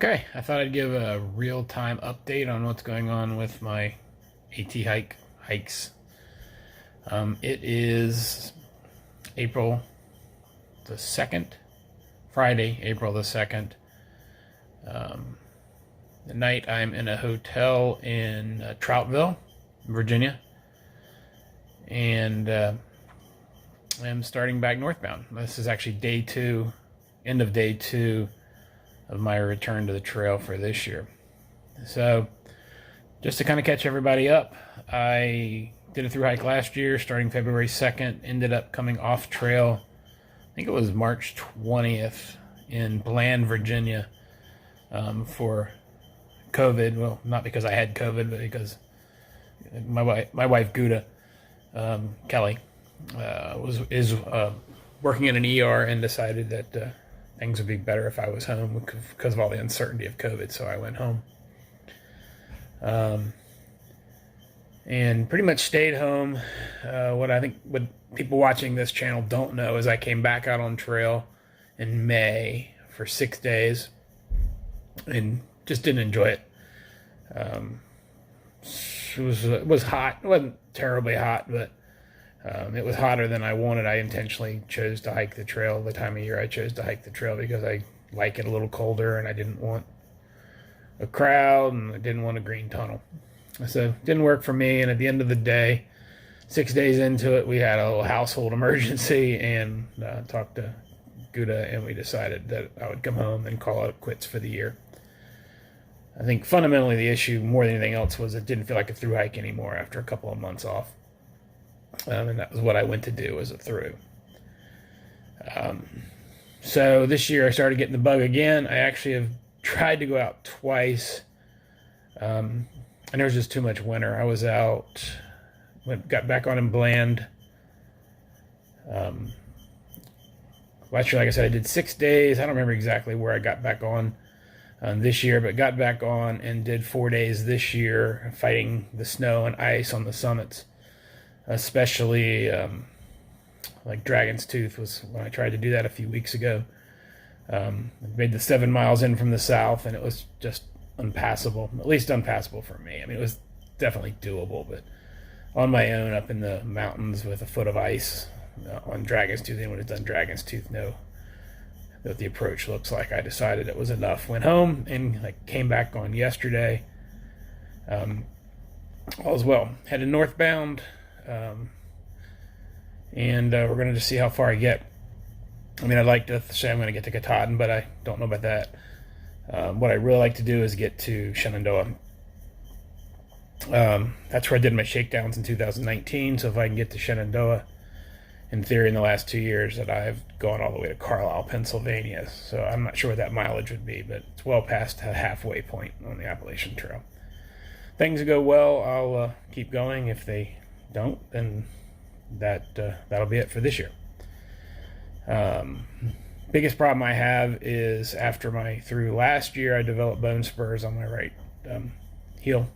Okay, I thought I'd give a real-time update on what's going on with my hikes. It is April the 2nd, Friday, April the 2nd. The night I'm in a hotel in Troutville, Virginia, and I'm starting back northbound. This is actually day two, end of day two of my return to the trail for this year. So just to kind of catch everybody up, I did a thru-hike last year starting February 2nd, ended up coming off trail, I think it was March 20th in Bland, Virginia, for COVID. Well, not because I had COVID, but because my wife Gouda, Kelly, is working in an ER and decided that things would be better if I was home because of all the uncertainty of COVID. So I went home, and pretty much stayed home. What people watching this channel don't know is I came back out on trail in May for 6 days and just didn't enjoy it. It was hot. It wasn't terribly hot, but it was hotter than I wanted. I intentionally chose to hike the trail the time of year I chose to hike the trail because I like it a little colder and I didn't want a crowd and I didn't want a green tunnel. So it didn't work for me, and at the end of the day, 6 days into it, we had a little household emergency and talked to Gouda, and we decided that I would come home and call it quits for the year. I think fundamentally the issue more than anything else was it didn't feel like a thru hike anymore after a couple of months off. And that was what I went to do as a thru. So this year I started getting the bug again. I actually have tried to go out twice. And there was just too much winter. I was out, got back on in Bland. Last year, like I said, I did 6 days. I don't remember exactly where I got back on this year, but got back on and did 4 days this year fighting the snow and ice on the summits. Especially like Dragon's Tooth was when I tried to do that a few weeks ago. I made the 7 miles in from the south, and it was just unpassable, at least unpassable for me. I mean, it was definitely doable, but on my own up in the mountains with a foot of ice on Dragon's Tooth, anyone who's done Dragon's Tooth know what the approach looks like. I decided it was enough. Went home and came back on yesterday. All's well. Headed northbound. And we're going to just see how far I get. I mean, I'd like to say I'm going to get to Katahdin, but I don't know about that. What I really like to do is get to Shenandoah. That's where I did my shakedowns in 2019. So if I can get to Shenandoah, in theory, in the last 2 years that I've gone all the way to Carlisle, Pennsylvania. So I'm not sure what that mileage would be, but it's well past a halfway point on the Appalachian Trail. Things go well, I'll keep going. If they don't, then that'll be it for this year. Biggest problem I have is after my thru last year, I developed bone spurs on my right heel,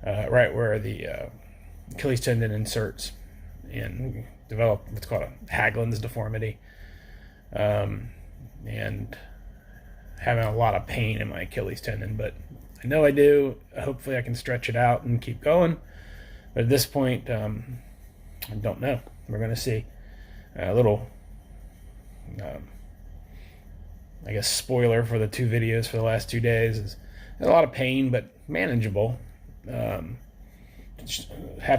right where the Achilles tendon inserts, and developed what's called a Haglund's deformity, and having a lot of pain in my Achilles tendon. But I know I do. Hopefully I can stretch it out and keep going. But at this point, I don't know. We're going to see. A little, I guess, spoiler for the 2 videos for the last 2 days is a lot of pain, but manageable. Have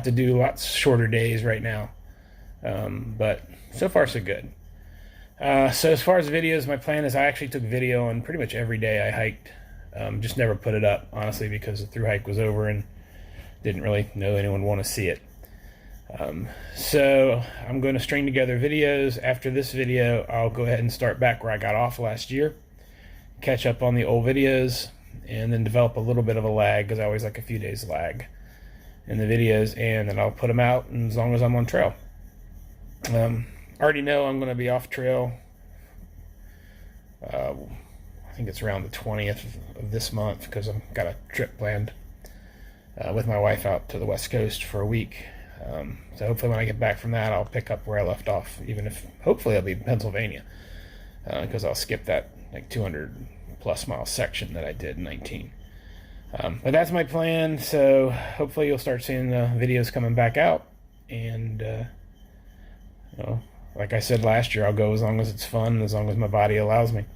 to do lots shorter days right now. But so far so good. So as far as videos, my plan is I actually took video on pretty much every day I hiked. Just never put it up, honestly, because the thru-hike was over and didn't really know anyone would want to see it. So I'm going to string together videos. After this video, I'll go ahead and start back where I got off last year, catch up on the old videos, and then develop a little bit of a lag, because I always like a few days lag in the videos, and then I'll put them out as long as I'm on trail. I already know I'm going to be off trail. I think it's around the 20th of this month, because I've got a trip planned with my wife out to the West Coast for a week. So hopefully when I get back from that, I'll pick up where I left off, even if hopefully I'll be in Pennsylvania, because I'll skip that 200 plus mile section that I did in 19. But that's my plan, so hopefully you'll start seeing the videos coming back out. And, like I said last year, I'll go as long as it's fun, as long as my body allows me.